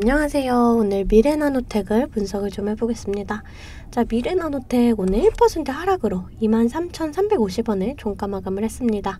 안녕하세요. 오늘 미래나노텍을 분석을 좀 해보겠습니다. 자, 미래나노텍 오늘 1% 하락으로 23,350원에 종가 마감을 했습니다.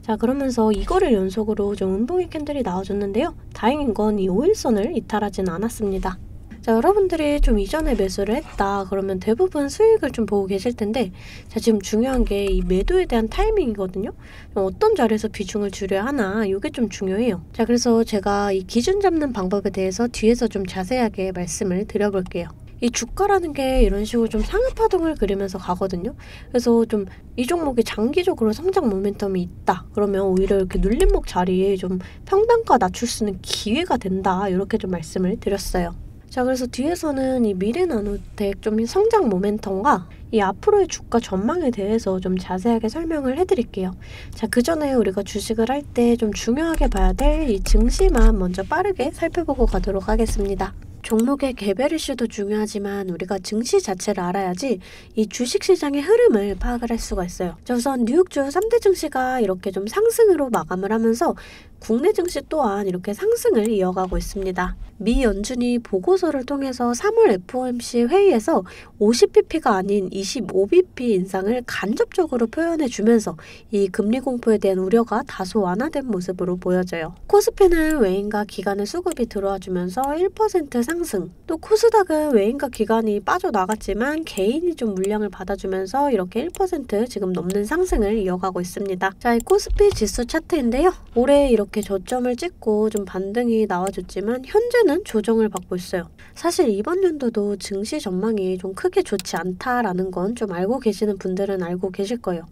자, 그러면서 이거를 연속으로 좀 음봉의 캔들이 나와줬는데요. 다행인 건 이 5일선을 이탈하진 않았습니다. 자, 여러분들이 좀 이전에 매수를 했다 그러면 대부분 수익을 좀 보고 계실 텐데, 자, 지금 중요한 게 이 매도에 대한 타이밍이거든요. 어떤 자리에서 비중을 줄여야 하나, 이게 좀 중요해요. 자, 그래서 제가 이 기준 잡는 방법에 대해서 뒤에서 좀 자세하게 말씀을 드려볼게요. 이 주가라는 게 이런 식으로 좀 상하파동을 그리면서 가거든요. 그래서 좀 이 종목이 장기적으로 성장 모멘텀이 있다 그러면 오히려 이렇게 눌림목 자리에 좀 평단가 낮출 수 있는 기회가 된다, 이렇게 좀 말씀을 드렸어요. 자, 그래서 뒤에서는 이 미래나노텍 좀 성장 모멘텀과 이 앞으로의 주가 전망에 대해서 좀 자세하게 설명을 해드릴게요. 자, 그 전에 우리가 주식을 할 때 좀 중요하게 봐야 될 이 증시만 먼저 빠르게 살펴보고 가도록 하겠습니다. 종목의 개별 이슈도 중요하지만 우리가 증시 자체를 알아야지 이 주식시장의 흐름을 파악을 할 수가 있어요. 자, 우선 뉴욕주 3대 증시가 이렇게 좀 상승으로 마감을 하면서 국내 증시 또한 이렇게 상승을 이어가고 있습니다. 미 연준이 보고서를 통해서 3월 FOMC 회의에서 50bp가 아닌 25bp 인상을 간접적으로 표현해주면서 이 금리 공포에 대한 우려가 다소 완화된 모습으로 보여져요. 코스피는 외인과 기관의 수급이 들어와주면서 1% 상승, 또 코스닥은 외인과 기관이 빠져나갔지만 개인이 좀 물량을 받아주면서 이렇게 1% 지금 넘는 상승을 이어가고 있습니다. 자, 이 코스피 지수 차트인데요. 올해 이렇게 저점을 찍고 좀 반등이 나와줬지만 현재는 조정을 받고 있어요. 사실 이번 연도도 증시 전망이 좀 크게 좋지 않다라는 건 좀 알고 계시는 분들은 알고 계실 거예요.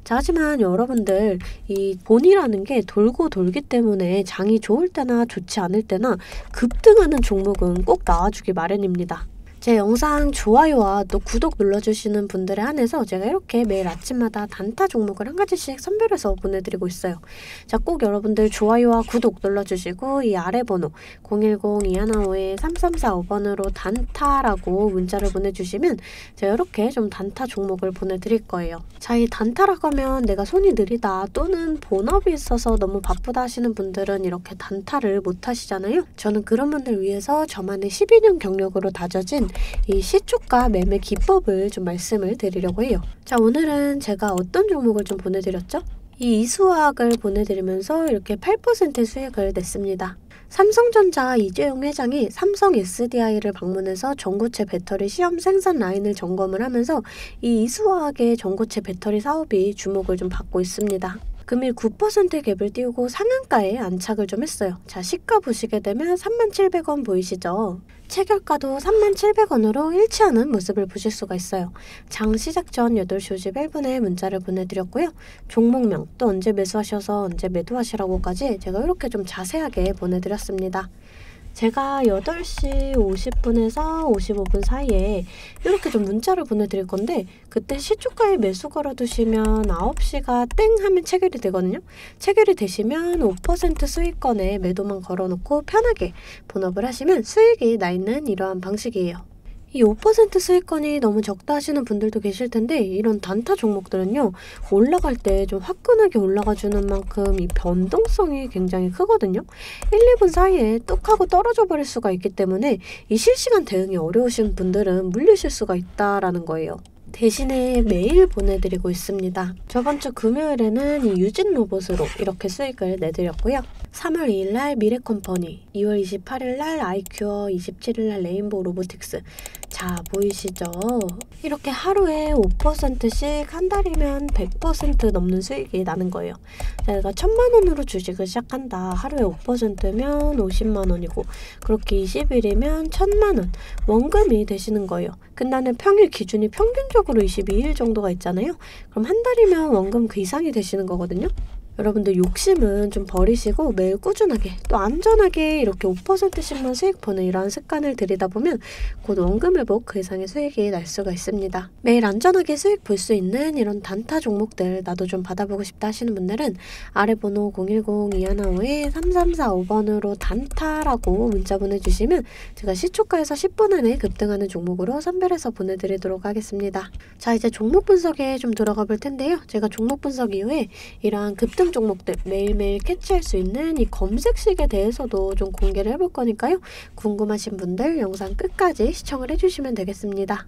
자, 하지만 여러분들 이 돈이라는 게 돌고 돌기 때문에 장이 좋을 때나 좋지 않을 때나 급등하는 종목은 꼭 나와주기 마련입니다. 제 영상 좋아요와 또 구독 눌러주시는 분들에 한해서 제가 이렇게 매일 아침마다 단타 종목을 한 가지씩 선별해서 보내드리고 있어요. 자, 꼭 여러분들 좋아요와 구독 눌러주시고 이 아래 번호 010-215-3345번으로 단타라고 문자를 보내주시면 제가 이렇게 좀 단타 종목을 보내드릴 거예요. 자, 이 단타라고 하면 내가 손이 느리다 또는 본업이 있어서 너무 바쁘다 하시는 분들은 이렇게 단타를 못 하시잖아요. 저는 그런 분들 위해서 저만의 12년 경력으로 다져진 이 시초가 매매 기법을 좀 말씀을 드리려고 해요. 자, 오늘은 제가 어떤 종목을 좀 보내드렸죠? 이 이수화학을 보내드리면서 이렇게 8% 수익을 냈습니다. 삼성전자 이재용 회장이 삼성 SDI를 방문해서 전고체 배터리 시험 생산 라인을 점검을 하면서 이 이수화학의 전고체 배터리 사업이 주목을 좀 받고 있습니다. 금일 9% 갭을 띄우고 상한가에 안착을 좀 했어요. 자, 시가 보시게 되면 37,000원 보이시죠? 체결가도 37,000원으로 일치하는 모습을 보실 수가 있어요. 장 시작 전 8시 51분에 문자를 보내드렸고요. 종목명, 또 언제 매수하셔서 언제 매도하시라고까지 제가 이렇게 좀 자세하게 보내드렸습니다. 제가 8시 50분에서 55분 사이에 이렇게 좀 문자를 보내드릴 건데, 그때 시초가에 매수 걸어두시면 9시가 땡 하면 체결이 되거든요. 체결이 되시면 5% 수익권에 매도만 걸어놓고 편하게 본업을 하시면 수익이 나 있는 이러한 방식이에요. 이 5% 수익권이 너무 적다 하시는 분들도 계실 텐데, 이런 단타 종목들은요, 올라갈 때 좀 화끈하게 올라가 주는 만큼 이 변동성이 굉장히 크거든요. 1, 2분 사이에 뚝 하고 떨어져 버릴 수가 있기 때문에 이 실시간 대응이 어려우신 분들은 물리실 수가 있다라는 거예요. 대신에 매일 보내드리고 있습니다. 저번 주 금요일에는 이 유진 로봇으로 이렇게 수익을 내드렸고요. 3월 2일날 미래컴퍼니, 2월 28일날 아이큐어, 27일날 레인보우 로보틱스. 자, 보이시죠? 이렇게 하루에 5%씩 한 달이면 100% 넘는 수익이 나는 거예요. 자, 내가 1,000만원으로 주식을 시작한다. 하루에 5%면 50만원이고, 그렇게 20일이면 1,000만원 원금이 되시는 거예요. 근데 평일 기준이 평균적으로 22일 정도가 있잖아요. 그럼 한 달이면 원금 그 이상이 되시는 거거든요. 여러분들 욕심은 좀 버리시고 매일 꾸준하게 또 안전하게 이렇게 5%씩만 수익 보는 이러한 습관을 들이다 보면 곧 원금 회복 그 이상의 수익이 날 수가 있습니다. 매일 안전하게 수익 볼 수 있는 이런 단타 종목들 나도 좀 받아보고 싶다 하시는 분들은 아래 번호 010-215-3345번으로 단타라고 문자 보내주시면 제가 시초가에서 10분 안에 급등하는 종목으로 선별해서 보내드리도록 하겠습니다. 자, 이제 종목 분석에 좀 들어가 볼 텐데요. 제가 종목 분석 이후에 이러한 급등 새로운 종목들 매일매일 캐치할 수 있는 이 검색식에 대해서도 좀 공개를 해볼 거니까요. 궁금하신 분들 영상 끝까지 시청을 해주시면 되겠습니다.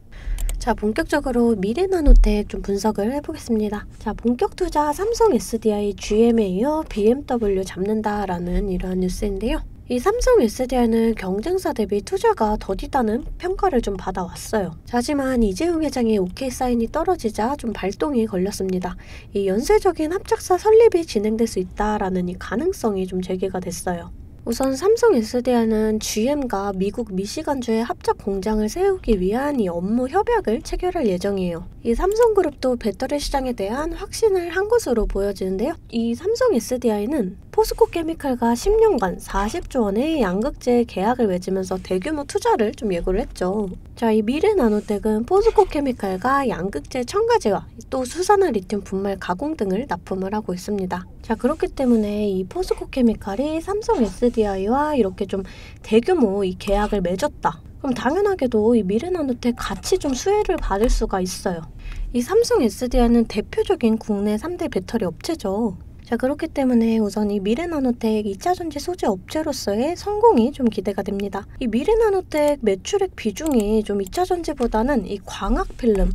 자, 본격적으로 미래나노텍 좀 분석을 해보겠습니다. 자, 본격 투자 삼성 SDI GM에 이어 BMW 잡는다라는 이러한 뉴스인데요. 이 삼성 SDI는 경쟁사 대비 투자가 더디다는 평가를 좀 받아왔어요. 하지만 이재용 회장의 오케이 사인이 떨어지자 좀 발동이 걸렸습니다. 이 연쇄적인 합작사 설립이 진행될 수 있다라는 이 가능성이 좀 제기가 됐어요. 우선 삼성 SDI는 GM과 미국 미시간주에 합작 공장을 세우기 위한 이 업무 협약을 체결할 예정이에요. 이 삼성그룹도 배터리 시장에 대한 확신을 한 것으로 보여지는데요. 이 삼성 SDI는 포스코 케미칼과 10년간 40조 원의 양극재 계약을 맺으면서 대규모 투자를 좀 예고를 했죠. 자, 이 미래나노텍은 포스코 케미칼과 양극재 첨가제와 또 수산화 리튬 분말 가공 등을 납품을 하고 있습니다. 자, 그렇기 때문에 이 포스코 케미칼이 삼성 SDI와 이렇게 좀 대규모 이 계약을 맺었다. 그럼 당연하게도 이 미래나노텍 같이 좀 수혜를 받을 수가 있어요. 이 삼성 SDI는 대표적인 국내 3대 배터리 업체죠. 자, 그렇기 때문에 우선 이 미래나노텍 2차전지 소재 업체로서의 성공이 좀 기대가 됩니다. 이 미래나노텍 매출액 비중이 좀 2차전지보다는 이 광학필름,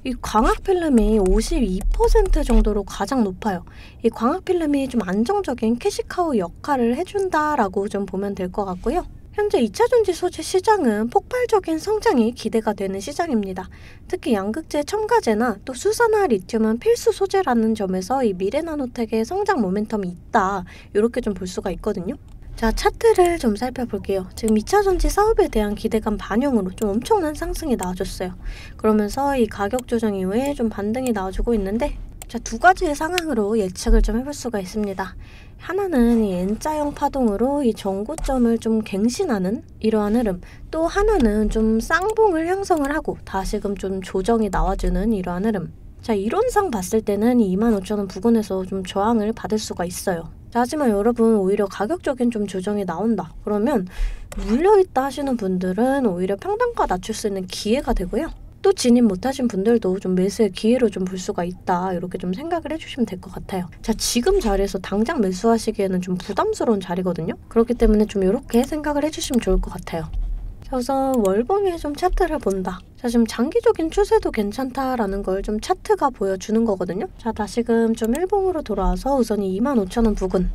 이 광학필름이 52% 정도로 가장 높아요. 이 광학필름이 좀 안정적인 캐시카우 역할을 해준다라고 좀 보면 될 것 같고요. 현재 2차전지 소재 시장은 폭발적인 성장이 기대가 되는 시장입니다. 특히 양극재 첨가제나 또 수산화 리튬은 필수 소재라는 점에서 이 미래나노텍의 성장 모멘텀이 있다. 이렇게 좀 볼 수가 있거든요. 자, 차트를 좀 살펴볼게요. 지금 2차전지 사업에 대한 기대감 반영으로 좀 엄청난 상승이 나와줬어요. 그러면서 이 가격 조정 이후에 좀 반등이 나와주고 있는데, 자, 두 가지의 상황으로 예측을 좀 해볼 수가 있습니다. 하나는 이 N자형 파동으로 이 전고점을 좀 갱신하는 이러한 흐름, 또 하나는 좀 쌍봉을 형성을 하고 다시금 좀 조정이 나와주는 이러한 흐름. 자, 이론상 봤을 때는 25,000원 부근에서 좀 저항을 받을 수가 있어요. 자, 하지만 여러분 오히려 가격적인 좀 조정이 나온다. 그러면 물려있다 하시는 분들은 오히려 평단가 낮출 수 있는 기회가 되고요. 또 진입 못하신 분들도 좀 매수의 기회로 좀 볼 수가 있다. 이렇게 좀 생각을 해주시면 될 것 같아요. 자, 지금 자리에서 당장 매수하시기에는 좀 부담스러운 자리거든요. 그렇기 때문에 좀 이렇게 생각을 해주시면 좋을 것 같아요. 자, 우선 월봉의 좀 차트를 본다. 자, 지금 장기적인 추세도 괜찮다라는 걸 좀 차트가 보여주는 거거든요. 자, 다시금 좀 일봉으로 돌아와서 우선 이 25,000원 부근,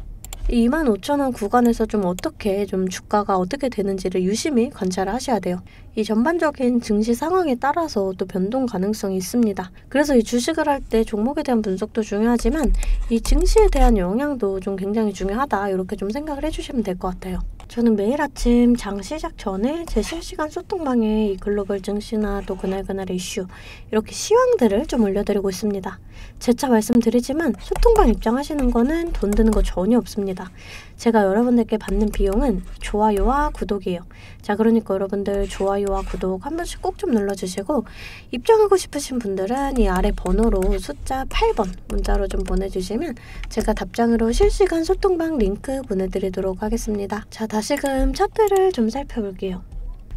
이 25,000원 구간에서 좀 어떻게 좀 주가가 어떻게 되는지를 유심히 관찰을 하셔야 돼요. 이 전반적인 증시 상황에 따라서 또 변동 가능성이 있습니다. 그래서 이 주식을 할 때 종목에 대한 분석도 중요하지만 이 증시에 대한 영향도 좀 굉장히 중요하다. 이렇게 좀 생각을 해주시면 될 것 같아요. 저는 매일 아침 장 시작 전에 제 실시간 소통방에 이 글로벌 증시나 또 그날그날의 이슈, 이렇게 시황들을 좀 올려드리고 있습니다. 재차 말씀드리지만 소통방 입장하시는 거는 돈 드는 거 전혀 없습니다. 제가 여러분들께 받는 비용은 좋아요와 구독이에요. 자, 그러니까 여러분들 좋아요와 구독 한 번씩 꼭 좀 눌러주시고, 입장하고 싶으신 분들은 이 아래 번호로 숫자 8번 문자로 좀 보내주시면 제가 답장으로 실시간 소통방 링크 보내드리도록 하겠습니다. 자, 다시금 차트를 좀 살펴볼게요.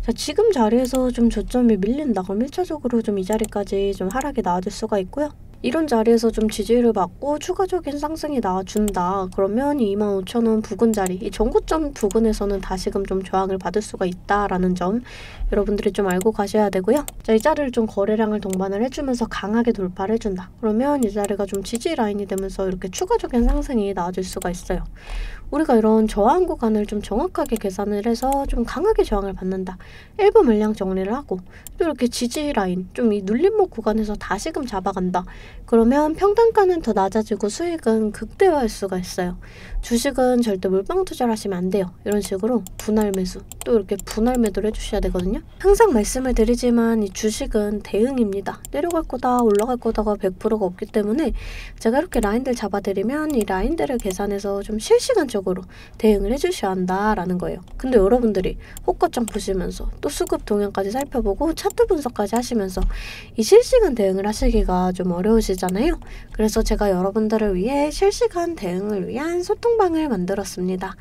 자, 지금 자리에서 좀 저점이 밀린다. 그럼 1차적으로 좀 이 자리까지 좀 하락이 나와줄 수가 있고요. 이런 자리에서 좀 지지를 받고 추가적인 상승이 나와준다. 그러면 25,000원 부근 자리, 이 전고점 부근에서는 다시금 좀 저항을 받을 수가 있다라는 점 여러분들이 좀 알고 가셔야 되고요. 자, 이 자리를 좀 거래량을 동반을 해주면서 강하게 돌파를 해준다. 그러면 이 자리가 좀 지지 라인이 되면서 이렇게 추가적인 상승이 나와줄 수가 있어요. 우리가 이런 저항 구간을 좀 정확하게 계산을 해서 좀 강하게 저항을 받는다. 일부 물량 정리를 하고 또 이렇게 지지 라인, 좀 이 눌림목 구간에서 다시금 잡아간다. 그러면 평단가는 더 낮아지고 수익은 극대화할 수가 있어요. 주식은 절대 몰빵 투자를 하시면 안 돼요. 이런 식으로 분할 매수, 또 이렇게 분할 매도를 해주셔야 되거든요. 항상 말씀을 드리지만 이 주식은 대응입니다. 내려갈 거다 올라갈 거다가 100%가 없기 때문에 제가 이렇게 라인들 잡아드리면 이 라인들을 계산해서 좀 실시간적으로 대응을 해주셔야 한다라는 거예요. 근데 여러분들이 호가창 보시면서 또 수급 동향까지 살펴보고 차트 분석까지 하시면서 이 실시간 대응을 하시기가 좀 어려우시잖아요. 그래서 제가 여러분들을 위해 실시간 대응을 위한 소통방을 만들었습니다.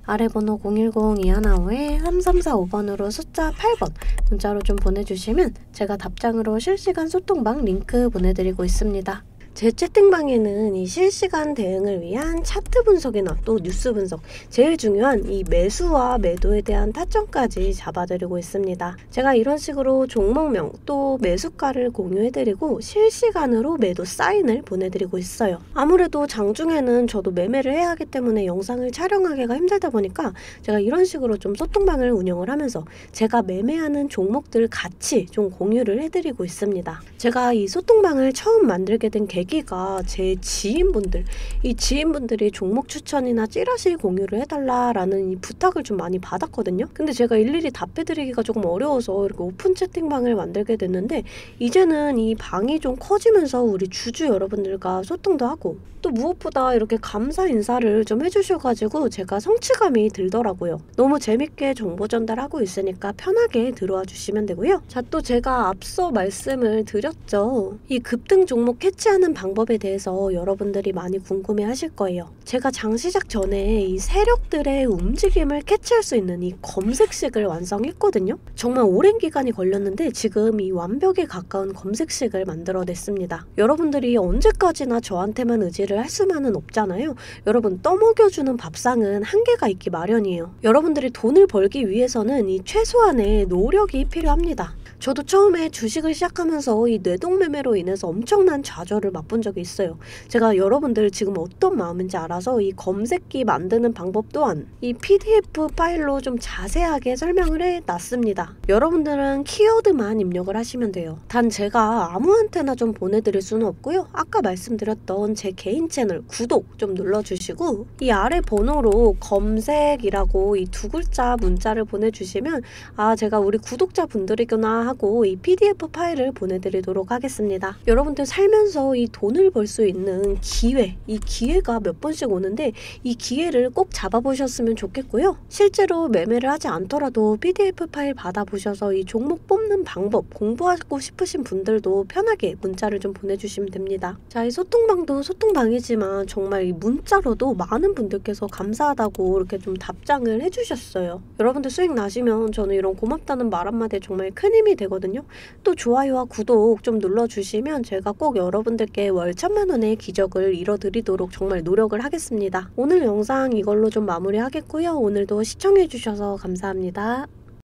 아래 번호 010-215-3345번으로 숫자 8번 문자로 좀 보내주시면 제가 답장으로 실시간 소통방 링크 보내드리고 있습니다. 제 채팅방에는 이 실시간 대응을 위한 차트 분석이나 또 뉴스 분석, 제일 중요한 이 매수와 매도에 대한 타점까지 잡아드리고 있습니다. 제가 이런 식으로 종목명 또 매수가를 공유해드리고 실시간으로 매도 사인을 보내드리고 있어요. 아무래도 장중에는 저도 매매를 해야 하기 때문에 영상을 촬영하기가 힘들다 보니까 제가 이런 식으로 좀 소통방을 운영을 하면서 제가 매매하는 종목들 같이 좀 공유를 해드리고 있습니다. 제가 이 소통방을 처음 만들게 된 계기가 제 지인분들, 이 지인분들이 종목 추천이나 찌라시 공유를 해달라라는 이 부탁을 좀 많이 받았거든요. 근데 제가 일일이 답해드리기가 조금 어려워서 이렇게 오픈 채팅방을 만들게 됐는데, 이제는 이 방이 좀 커지면서 우리 주주 여러분들과 소통도 하고 또 무엇보다 이렇게 감사 인사를 좀 해주셔가지고 제가 성취감이 들더라고요. 너무 재밌게 정보 전달하고 있으니까 편하게 들어와 주시면 되고요. 자, 또 제가 앞서 말씀을 드렸죠. 이 급등 종목 캐치하는 방법에 대해서 여러분들이 많이 궁금해 하실 거예요. 제가 장 시작 전에 이 세력들의 움직임을 캐치할 수 있는 이 검색식을 완성했거든요. 정말 오랜 기간이 걸렸는데 지금 이 완벽에 가까운 검색식을 만들어냈습니다. 여러분들이 언제까지나 저한테만 의지를 할 수만은 없잖아요. 여러분, 떠먹여주는 밥상은 한계가 있기 마련이에요. 여러분들이 돈을 벌기 위해서는 이 최소한의 노력이 필요합니다. 저도 처음에 주식을 시작하면서 이 뇌동매매로 인해서 엄청난 좌절을 맛본 적이 있어요. 제가 여러분들 지금 어떤 마음인지 알아서 이 검색기 만드는 방법 또한 이 PDF 파일로 좀 자세하게 설명을 해놨습니다. 여러분들은 키워드만 입력을 하시면 돼요. 단 제가 아무한테나 좀 보내드릴 수는 없고요. 아까 말씀드렸던 제 개인 채널 구독 좀 눌러주시고 이 아래 번호로 검색이라고 이 두 글자 문자를 보내주시면 아, 제가 우리 구독자분들이구나 하고 이 PDF 파일을 보내드리도록 하겠습니다. 여러분들 살면서 이 돈을 벌 수 있는 기회, 이 기회가 몇 번씩 오는데 이 기회를 꼭 잡아보셨으면 좋겠고요. 실제로 매매를 하지 않더라도 PDF 파일 받아보셔서 이 종목 뽑는 방법 공부하고 싶으신 분들도 편하게 문자를 좀 보내주시면 됩니다. 자, 이 소통방도 소통방이지만 정말 이 문자로도 많은 분들께서 감사하다고 이렇게 좀 답장을 해주셨어요. 여러분들 수익 나시면 저는 이런 고맙다는 말 한마디에 정말 큰 힘이 되거든요. 또 좋아요와 구독 좀 눌러주시면 제가 꼭 여러분들께 월 1000만 원의 기적을 이뤄드리도록 정말 노력을 하겠습니다. 오늘 영상 이걸로 좀 마무리하겠고요. 오늘도 시청해주셔서 감사합니다.